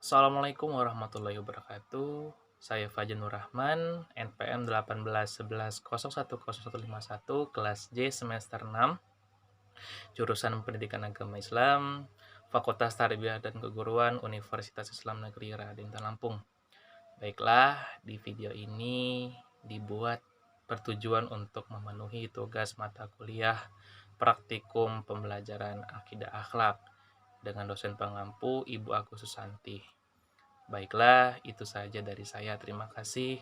Assalamualaikum warahmatullahi wabarakatuh. Saya Fajar Nur Rahman, NPM 1811010151, kelas J semester 6, jurusan Pendidikan Agama Islam, Fakultas Tarbiyah dan Keguruan, Universitas Islam Negeri Raden Lampung. Baiklah, di video ini dibuat bertujuan untuk memenuhi tugas mata kuliah praktikum pembelajaran akidah akhlak dengan dosen pengampu Ibu Agus Susanti. Baiklah, itu saja dari saya. Terima kasih.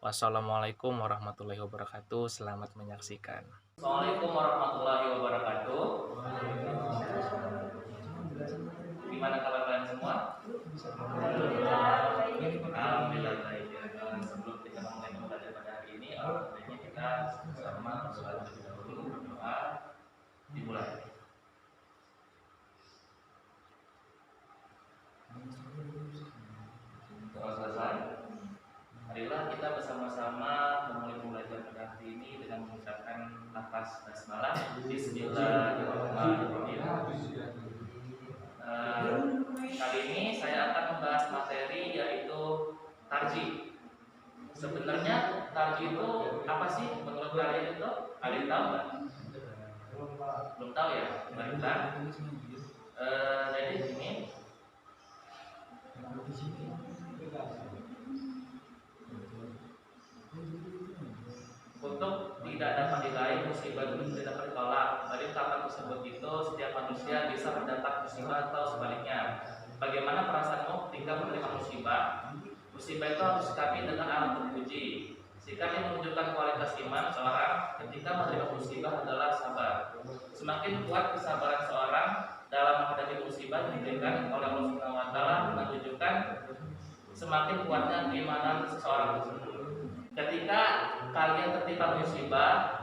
Wassalamualaikum warahmatullahi wabarakatuh. Selamat menyaksikan. Assalamualaikum warahmatullahi wabarakatuh. Gimana kabar kalian semua? Alhamdulillah baik. Sebelum kita mulai belajar pada hari ini, alhamdulillah kita bersama sholat terlebih dahulu, berdoa, dimulai. Doa selesai. Marilah kita bersama-sama memulai belajar pada hari ini dengan mengucapkan lafaz basmalah. Bismillahirrahmanirrahim. Kali ini saya akan membahas materi yaitu tarjih. Sebenarnya tarjih itu apa sih menurut kalian itu? Ada yang tahu nggak? Belum tahu ya? Baiklah. Jadi ini untuk tidak dapat diraih musibah itu tidak dapat ditolak. Dari ungkapan tersebut itu setiap manusia bisa mendapat musibah atau sebaliknya. Bagaimana perasaanmu ketika menerima musibah? Musibah itu harus disikapi dengan alat terpuji. Sikap yang menunjukkan kualitas iman seorang ketika menerima musibah adalah sabar. Semakin kuat kesabaran seorang dalam menghadapi musibah diberikan oleh Allah Subhanahu wa taala menunjukkan semakin kuatnya keimanan seseorang tersebut. Ketika kalian tertimpa musibah,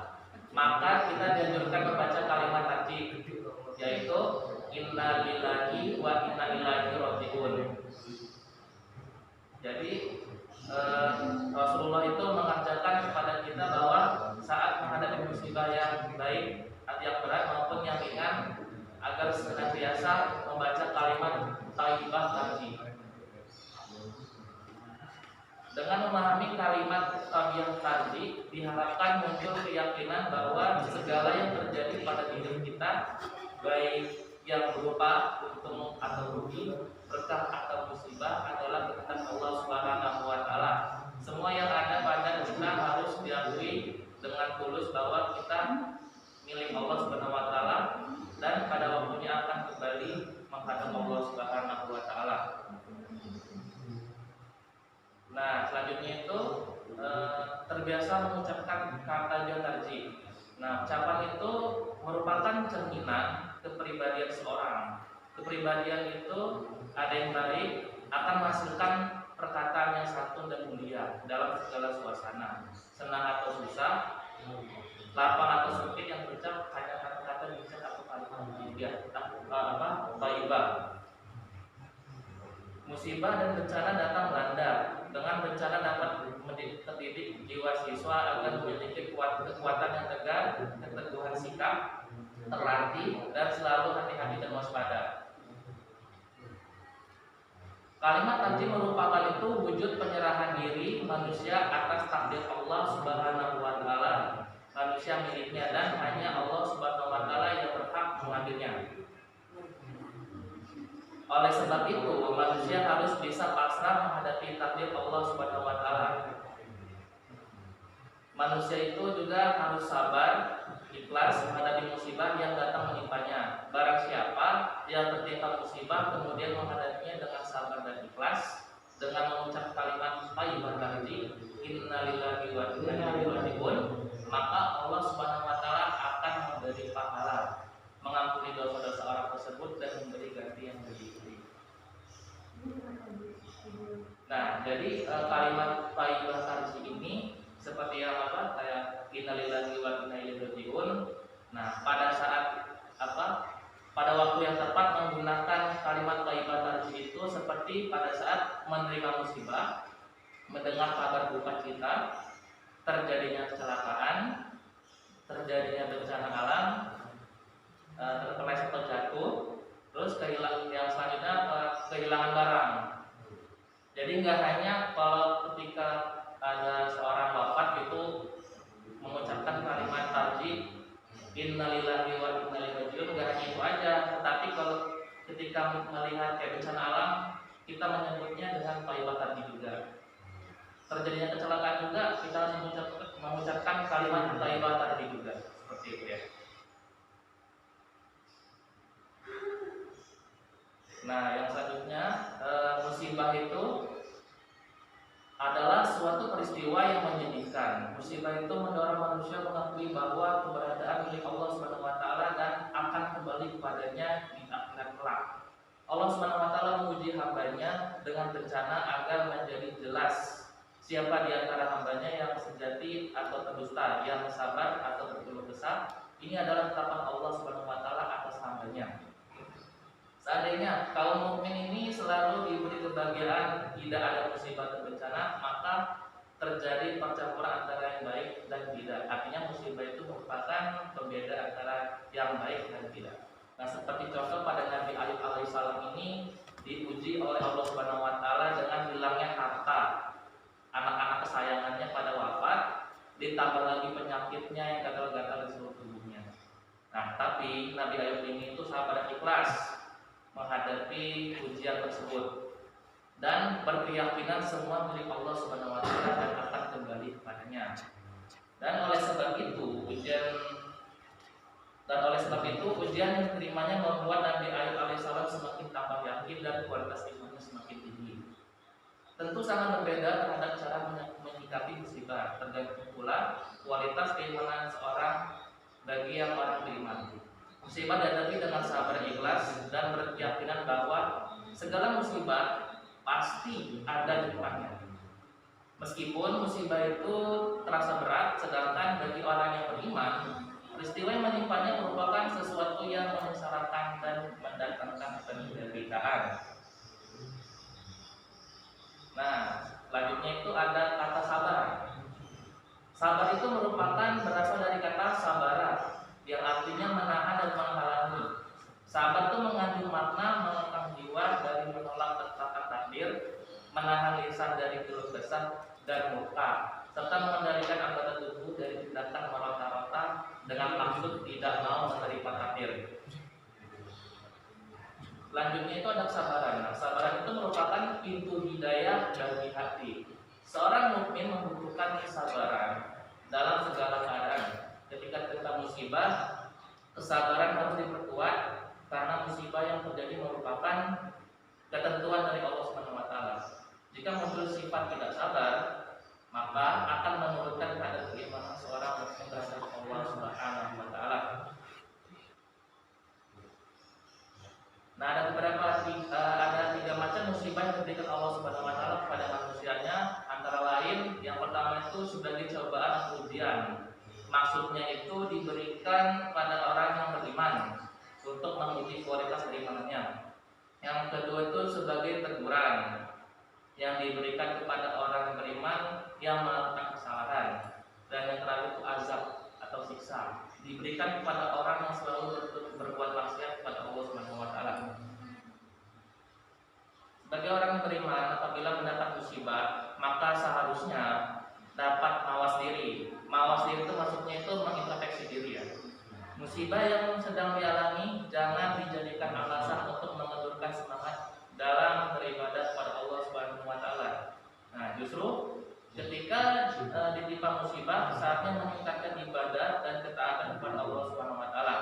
maka kita dianjurkan membaca kalimat tarjih, yaitu inna lillahi wa inna ilaihi raji'un. Jadi Rasulullah itu mengajarkan kepada kita bahwa saat menghadapi musibah yang baik atau yang berat maupun yang ringan, agar senantiasa membaca kalimat thayyibah tarjih. Dengan memahami kalimat thayyibah tarjih, diharapkan muncul keyakinan bahwa segala yang terjadi pada diri kita, baik yang berupa untung atau rugi, berkah atau musibah adalah kehendak Allah Subhanahu wa taala. Semua yang ada pada kita harus diakui dengan tulus bahwa kita milik Allah Subhanahu wa taala dan pada waktunya akan kembali menghadap Allah Subhanahu wa taala. Nah, selanjutnya itu terbiasa mengucapkan kata tarjih. Nah, ucapan itu merupakan cerminan kepribadian seorang. Kepribadian itu ada yang baik akan menghasilkan perkataan yang santun dan mulia dalam segala suasana, senang atau susah, lapang atau sempit, yang berucap hanya kata-kata bijak atau kalimat mulia, thayyibah. Musibah dan bencana datang melanda. Dengan bencana dapat mendidik jiwa siswa agar memiliki kekuatan yang tegar, keteguhan sikap, terlatih, dan selalu hati-hati dan waspada. Kalimat tarjih merupakan itu wujud penyerahan diri manusia atas takdir Allah Subhanahu wa taala. Manusia miliknya dan hanya Allah Subhanahu wa taala yang berhak mengambilnya. Oleh sebab itu, manusia harus bisa pasrah menghadapi takdir Allah Subhanahu wa taala. Manusia itu juga harus sabar, ikhlas menghadapi musibah yang datang menimpanya. Barang siapa yang tertimpa musibah kemudian menghadapinya dengan sabar dan ikhlas, dengan mengucap kalimat thayyibah tarjih, innalillahi wa inna ilaihi raji'un, maka Allah Subhanahu wa taala akan memberi pahala, mengampuni dosa-dosa orang tersebut dan memberi ganti yang berlipat. Nah, jadi kalimat thayyibah tarjih ini seperti yang kayak innalillahi wa inna ilaihi raji'un. Nah, pada saat pada waktu yang tepat menggunakan kalimat thayyibah tarjih itu seperti pada saat menerima musibah, mendengar kabar duka cita, terjadinya kecelakaan, terjadinya bencana alam, terkeleset atau jatuh, terus yang selanjutnya kehilangan barang. Jadi nggak hanya kalau ketika ada seorang wafat itu mengucapkan kalimat tarji innalillahi wa inna ilaihi rajiun, nggak hanya itu aja, tetapi kalau ketika melihat kayak bencana alam kita menyebutnya dengan thayyibat tarji juga. Terjadinya kecelakaan juga kita harus mengucapkan kalimat thayyibat tarji juga, seperti itu ya. Nah, yang selanjutnya musibah itu adalah suatu peristiwa yang menyedihkan. Musibah itu mendorong manusia mengakui bahwa keberadaan milik Allah Subhanahu wa taala dan akan kembali kepadanya di akhirat kelak. Allah Subhanahu wa taala menguji hambanya dengan bencana agar menjadi jelas siapa di antara hambanya yang sejati atau berdusta, yang sabar atau berkeluh kesah. Ini adalah ketetapan Allah Subhanahu wa taala atas hambanya. Seandainya kaum mukmin ini selalu diberi kebahagiaan, tidak ada musibah dan bencana, maka terjadi percampuran antara yang baik dan tidak. Artinya musibah itu merupakan pembeda antara yang baik dan tidak. Nah, seperti contoh pada Nabi Ayub alaihissalam ini diuji oleh Allah Subhanahu wa taala dengan hilangnya harta anak-anak kesayangannya pada wafat, ditambah lagi penyakitnya yang gatal-gatal di seluruh tubuhnya. Nah, tapi Nabi Ayub ini itu sabar dan ikhlas menghadapi ujian tersebut dan berkeyakinan semua milik Allah Subhanahu wa taala dan akan kembali kepadanya. Dan oleh sebab itu ujian yang diterimanya membuat Nabi Ayub alaihissalam semakin tambah yakin dan kualitas imannya semakin tinggi. Tentu sangat berbeda terhadap cara menyikapi musibah, tergantung pula kualitas keimanan seorang bagi yang orang beriman. Musibah dihadapi dengan sabar ikhlas dan berkeyakinan bahwa segala musibah pasti ada hikmahnya. Meskipun musibah itu terasa berat, sedangkan bagi orang yang beriman, peristiwa yang menimpanya merupakan sesuatu yang menyesalkan dan mendatangkan penderitaan. Nah, selanjutnya itu ada kata sabar. Sabar itu merupakan berasal dari kata sabara, yang artinya menahan dan menghalangi. Sabar itu mengandung makna mengekang jiwa dari menolak ketetapan takdir, menahan lisan dari keluh kesah dan murka, serta mengendalikan anggota tubuh dari tindakan meronta-ronta dengan maksud tidak mau menerima takdir. Selanjutnya itu ada kesabaran. Nah, kesabaran itu merupakan pintu hidayah bagi hati. Seorang mukmin membutuhkan kesabaran dalam segala keadaan. Ketika terkena musibah, kesabaran harus diperkuat karena musibah yang terjadi merupakan ketentuan dari Allah Subhanahu wa taala. Jika muncul sifat tidak sabar, maka akan menurunkan kadar keimanan seorang mukmin terhadap Allah Subhanahu wa taala. Nah, ada tiga macam musibah yang diberikan Allah Subhanahu wa taala kepada manusianya, antara lain yang pertama itu sebagai cobaan atau ujian. Maksudnya itu diberikan pada orang yang beriman untuk menguji kualitas keimanannya. Yang kedua itu sebagai teguran yang diberikan kepada orang yang beriman yang melakukan kesalahan. Dan yang terakhir itu azab atau siksa diberikan kepada orang yang selalu berbuat maksiat kepada Allah Subhanahu wa taala. Sebagai orang yang beriman, apabila mendapat musibah, maka seharusnya dapat mawas diri. Mawas diri itu maksudnya itu mengintrospeksi diri ya. Musibah yang sedang dialami jangan dijadikan alasan untuk mengendurkan semangat dalam beribadah kepada Allah Subhanahu wa taala. Nah, justru ketika ditimpa musibah, saatnya meningkatkan ibadah dan ketaatan kepada Allah Subhanahu wa taala.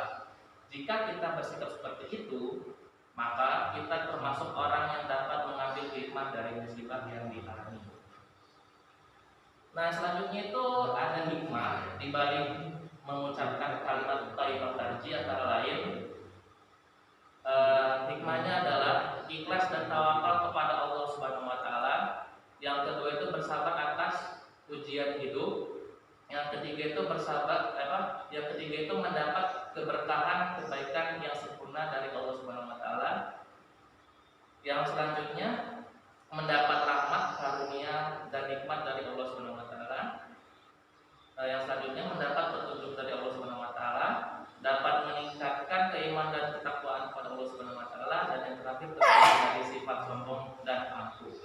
Jika kita bersikap seperti itu, maka kita termasuk orang yang dapat mengambil hikmah dari musibah yang dialami. Nah, selanjutnya itu ada hikmah di balik mengucapkan kalimat thayyibat tarji, antara lain hikmahnya adalah ikhlas dan tawakal kepada Allah Subhanahu wa taala. Yang kedua itu bersabar atas ujian hidup. Yang ketiga itu Yang ketiga itu mendapat keberkahan kebaikan yang sempurna dari Allah Subhanahu wa taala. Yang selanjutnya mendapat rahmat, karunia dan nikmat dari Allah Subhanahu wa taala. Yang selanjutnya mendapat petunjuk dari Allah Subhanahu wa taala, dapat meningkatkan keimanan dan ketakwaan kepada Allah Subhanahu wa taala, dan yang terakhir terhindar dari sifat sombong dan angkuh.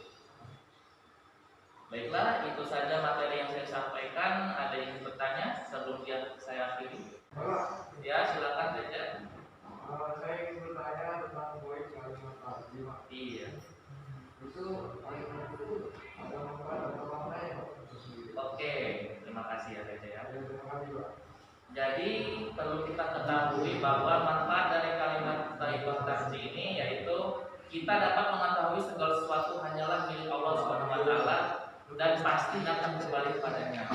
Jadi perlu kita ketahui bahwa manfaat dari kalimat thayyibah tasbih ini yaitu kita dapat mengetahui segala sesuatu hanyalah milik Allah Subhanahu wa taala dan pasti akan kembali kepadanya.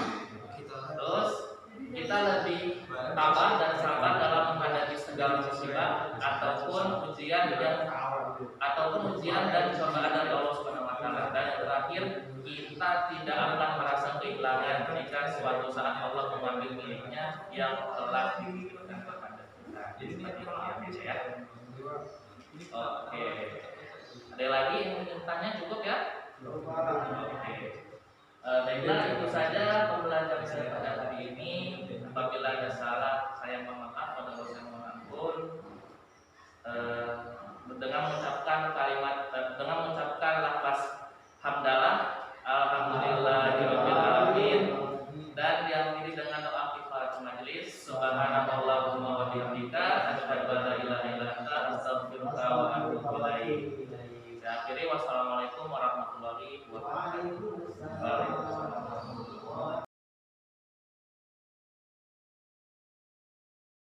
Terus kita lebih tabah dan sabar dalam menghadapi segala musibah ataupun ujian dan cobaan dari Allah Subhanahu wa taala. Dan yang terakhir, kita tidak akan merasa kehilangan ketika suatu saat Allah mengambil miliknya yang telah dititipkan kepada kita. Jadi seperti itu ya. Oke. Ada lagi yang ingin tanya, cukup ya? Oke. Baiklah, itu saja pembelajaran saya pada hari ini. Apabila ada salah, saya mohon maaf. Pada saya mohon ampun. Dengan mengucapkan lafaz hamdalah, alhamdulillahirabbil alamin, dan diakhiri dengan doa kifaratul majelis. Subhanallah